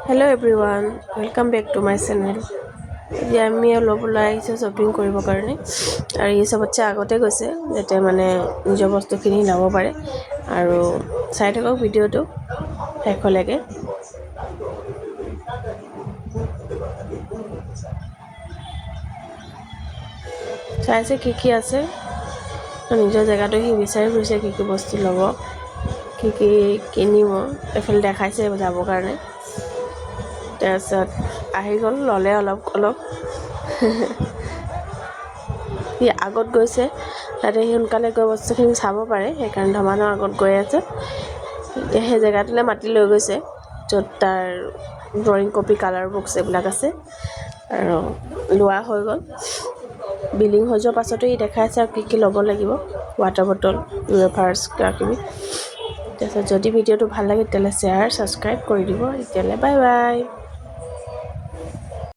Hello everyone, welcome back to my channel. এতিয়া আমি অলপ ওলাই আহিছোঁ শ্বপিং কৰিবৰ কাৰণে আৰু এই চবতছে আগতে গৈছে যাতে মানে নিজৰ বস্তুখিনি ল'ব পাৰে আৰু চাই থাকক ভিডিঅ'টো শেষলৈকে। চাইছে কি আছে নিজৰ জেগাটো সি বিচাৰি ফুৰিছে কি বস্তু ল'ব কি কিনিব এফালে দেখাইছে যাবৰ কাৰণে তাৰপিছত আহি গ'ল ল'লে অলপ সি আগত গৈছে তাতে সি সোনকালে গৈ বস্তুখিনি চাব পাৰে সেইকাৰণে ধমানৰ আগত গৈ আছে। এতিয়া সেই জেগাটোলৈ মাতি লৈ গৈছে য'ত তাৰ ড্ৰয়িং কপি কালাৰ বুকছ এইবিলাক আছে আৰু লোৱা হৈ গ'ল। বিলিং হৈ যোৱাৰ পাছতো ই দেখাইছে আৰু কি ল'ব লাগিব ৱাটাৰ বটল ৱেফাৰ্ছ কিবাকিবি। তাৰপিছত যদি ভিডিঅ'টো ভাল লাগে তেতিয়াহ'লে শ্বেয়াৰ ছাবস্ক্ৰাইব কৰি দিব। এতিয়ালৈ বাই বাই।